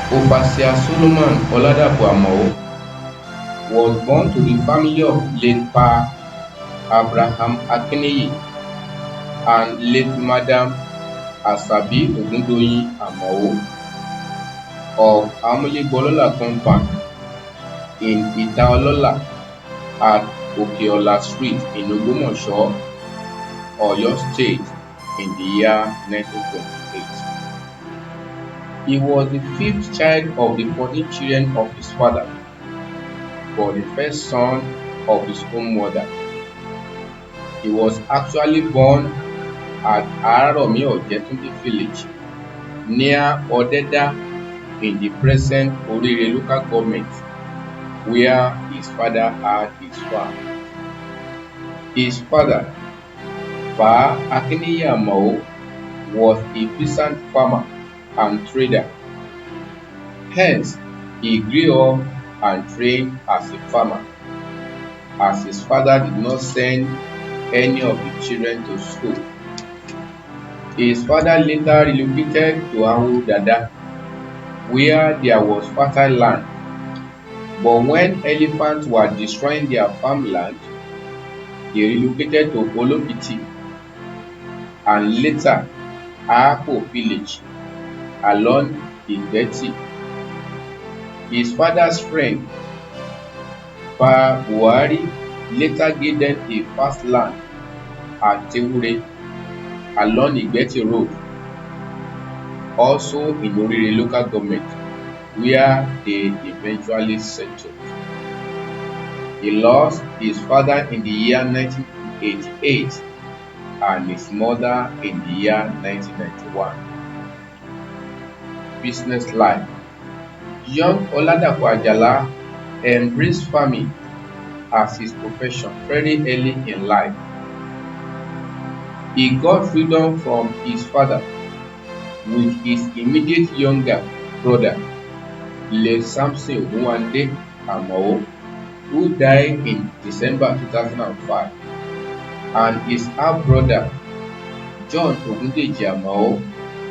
Overseer Solomon OLADAPO Amoo was born to the family of late Pa Abraham Akiniyi and late Madam Asabi Ogundoyin Amoo of Amulegbo compound in Ita-Olola at Okeola Street in Ogbomoso, Oyo State in the year 1928. He was the fifth child of the 14 children of his father, but the first son of his own mother. He was actually born at Araromi Ojetunde village near Odeda in the present Orire local government, where his father had his farm. His father, Pa Akiniyi Amoo, was a peasant farmer and trader. Hence, he grew up and trained as a farmer, as his father did not send any of the children to school. His father later relocated to Amoo, where there was fertile land. But when elephants were destroying their farmland, he relocated to Olokiti and later Amoo village along Igbeti. His father's friend, Pa Buhari, later gave them a vast land at Tewure along Igbeti Road, also in Orire local government, where they eventually settled. He lost his father in the year 1988 and his mother in the year 1991. Business life. Young OLADAPO Ajala embraced farming as his profession very early in life. He got freedom from his father with his immediate younger brother, late Samson Ogunwande Amoo, who died in December 2005, and his half-brother, John Ogundeji Amoo,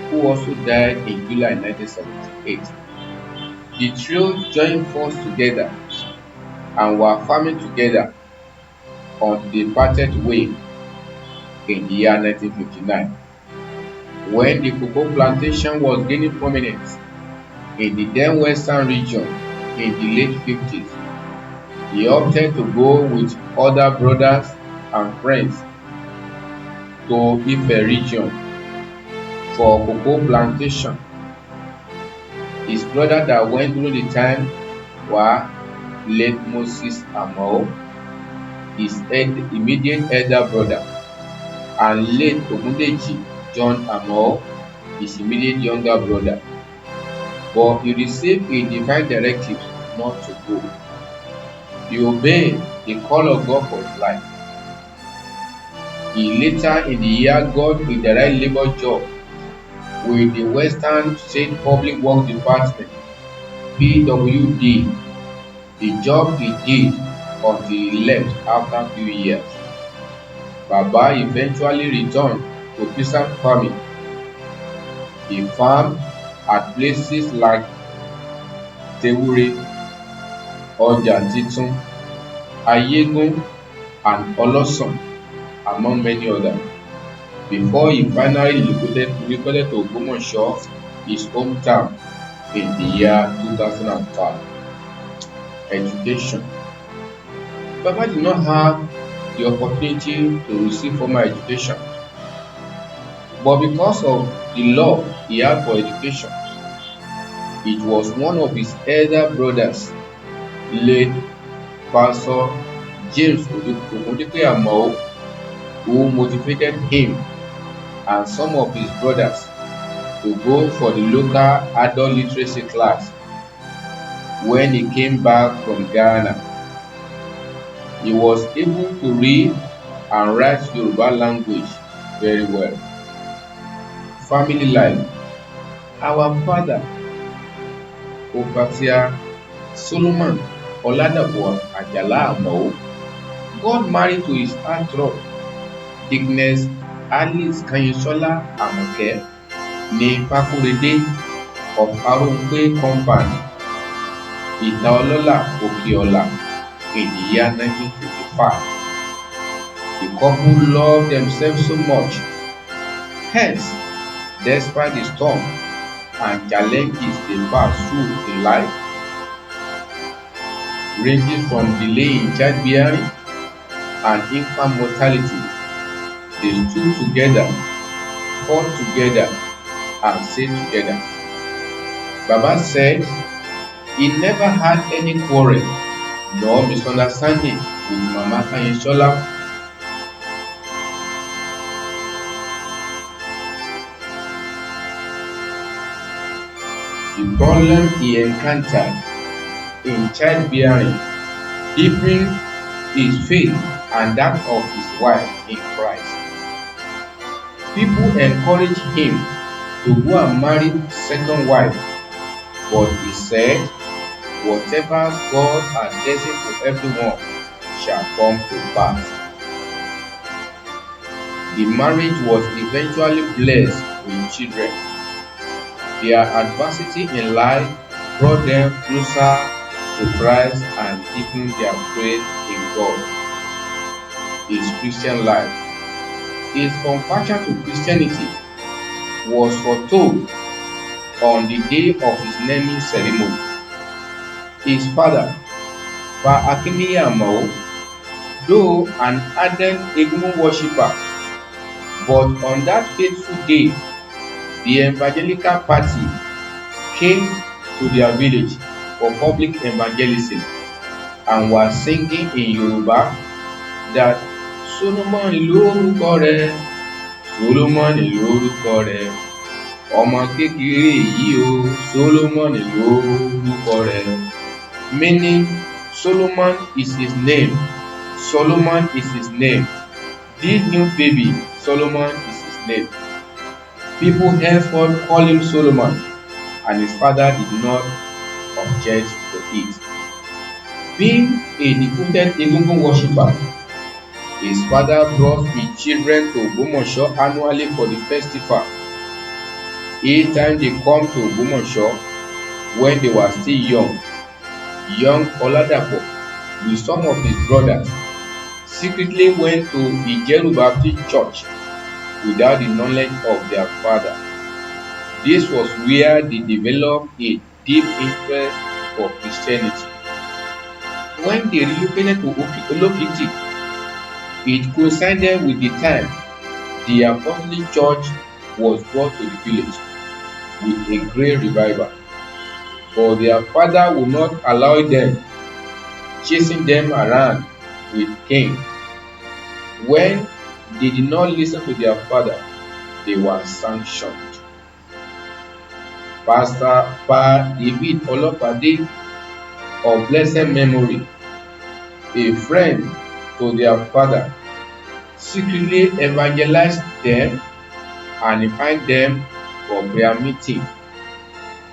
who also died in July 1978. The trio joined forces together and were farming together until they parted ways in the year 1959. When the cocoa plantation was gaining prominence in the then western region in the late 50s, he opted to go with other brothers and friends to Ife region for cocoa plantation. His brother that went during the time were late Moses Amoo, his immediate elder brother, and late Ogundeji John Amoo, his immediate younger brother. But he received a divine directive not to go. He obeyed the call of God for his life. He later in the year got a direct labor job with the Western State Public Works Department, PWD, the job he did until he left after a few years. Baba eventually returned to peasant farming. He farmed at places like Tewure, Ọjà Titun, Ayegun, and Olosun, among many others, before he finally relocated to Ogbomoso, his hometown, in the year 2005. Education. Baba did not have the opportunity to receive formal education, but because of the love he had for education, it was one of his elder brothers, late Pastor James Ogundepe Amoo, who motivated him and some of his brothers to go for the local adult literacy class when he came back from Ghana. He was able to read and write Yoruba language very well. Family life. Our father, Overseer Solomon OLADAPO Ajala Amoo, got married to his heartthrob, Dickness Alice Kanyinsola Amoke ní Fakorede of Aronpe Compound, Itaolola, Okiola in the year 1955. The couple loved themselves so much. Hence, despite the storm and challenges they passed through in life, ranging from delay in childbearing and infant mortality, they stood together, fought together, and stayed together. Baba said he never had any quarrel nor misunderstanding with Mama Kanyinsola. The problem he encountered in childbearing deepened his faith and that of his wife in Christ. People encouraged him to go and marry second wife, but he said, whatever God has destined for everyone shall come to pass. The marriage was eventually blessed with children. Their adversity in life brought them closer to Christ and deepened their faith in God. His Christian life. His conversion to Christianity was foretold on the day of his naming ceremony. His father, Pa Amoo, though an ardent Amoo worshipper, but on that fateful day, the evangelical party came to their village for public evangelism and was singing in Yoruba that Solomon lórúkọ rẹ̀, Solomon lórúkọ rẹ̀, ọmọ kékeré yìí o, Solomon lórúkọ rẹ̀, meaning Solomon is his name. Solomon is his name. This new baby, Solomon is his name. People henceforth call him Solomon, and his father did not object to it. Being a devoted Egungun worshipper, his father brought his children to Ogbomoso annually for the festival. Each time they come to Ogbomoso, when they were still young OLADAPO with some of his brothers secretly went to Ijeru Baptist Church without the knowledge of their father. This was where they developed a deep interest for Christianity. When they relocated to Olokiti, it coincided with the time the Apostolic Church was brought to the village with a great revival. But their father would not allow them, chasing them around with cane. When they did not listen to their father, they were sanctioned. Pastor Pa David Olopade of blessed memory, a friend to their father, secretly evangelized them and invited them for prayer meeting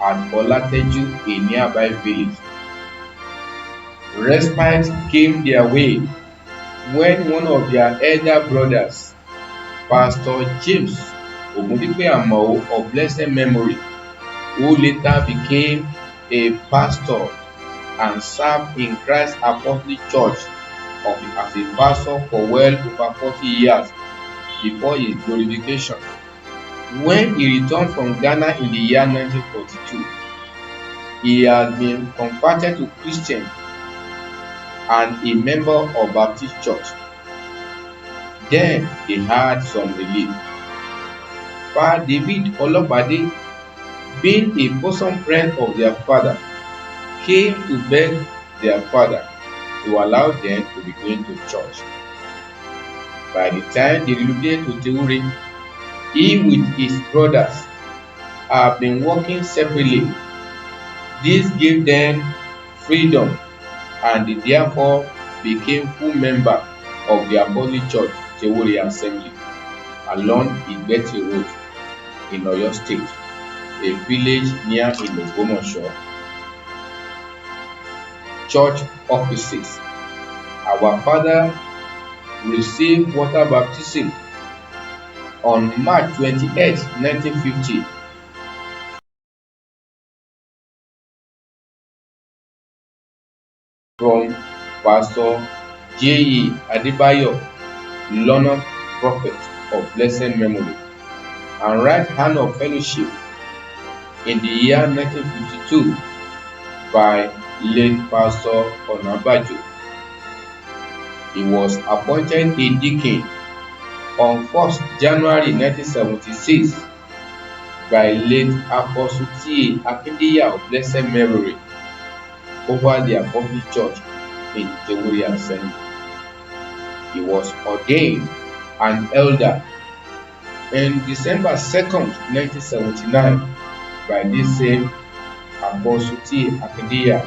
at Olateju, a nearby village. Respite came their way when one of their elder brothers, Pastor James Amoo of blessed memory, who later became a pastor and served in Christ Apostolic Church as a pastor for well over 40 years before his glorification. When he returned from Ghana in the year 1942, he had been converted to Christian and a member of Baptist Church. Then they had some relief. Pa David Olopade, being a bosom friend of their father, came to beg their father to allow them to be going to church. By the time they relocated to Teure, he with his brothers have been working separately. This gave them freedom and they therefore became full member of the Apostolic Church Teure Assembly along Igbeti Road in Oyo State, a village near Ogbomoso. Church offices. Our father received water baptism on March 28, 1950 from Pastor J.E. Adebayo, learned prophet of blessed memory and right hand of fellowship in the year 1952 by late Pastor Onabajo. He was appointed a deacon on 1st January 1976 by late Apostle T. Akindeya of blessed memory over the Apostolic Church in Jewuri Assembly. He was ordained an elder in December 2nd, 1979 by this same Apostle T. Akindeya,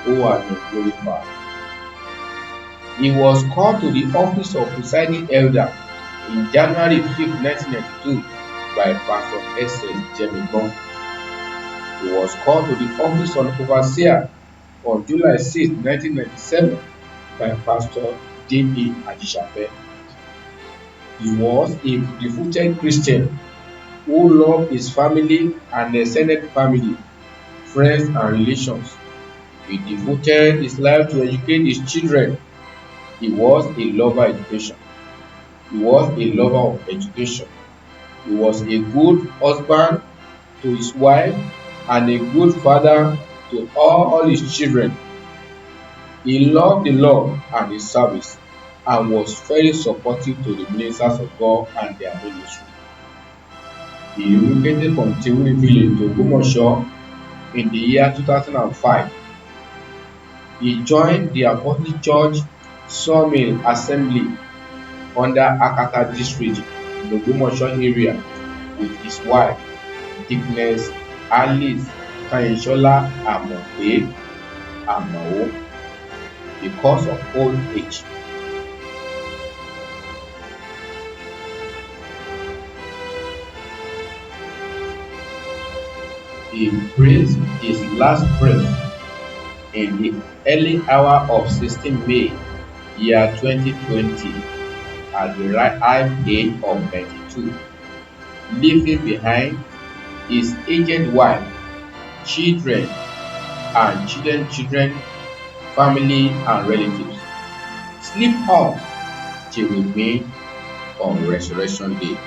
who has been glorified. He was called to the office of presiding elder in January 5th, 1992 by Pastor S.S. Jemibon. He was called to the office of overseer on July 6, 1997 by Pastor J.B. Ajisafe. He was a devoted Christian who loved his family and extended family, friends and relations. He devoted his life to educate his children. He was a lover of education. He was a lover of education. He was a good husband to his wife and a good father to all his children. He loved the Lord and his service and was very supportive to the ministers of God and their ministry. He relocated from Jewuri village to Ogbomoso in the year 2005. He joined the Apostolic Church Sawmill Assembly under Akata district in Ogbomoso area with his wife, Deaconess Alice Kanyinsola Amoo because of old age. He breathed his last breath in the early hour of 16 May year 2020 at the ripe age of 92, leaving behind his aged wife, children and children, family and relatives. Sleep on till we meet on Resurrection Day.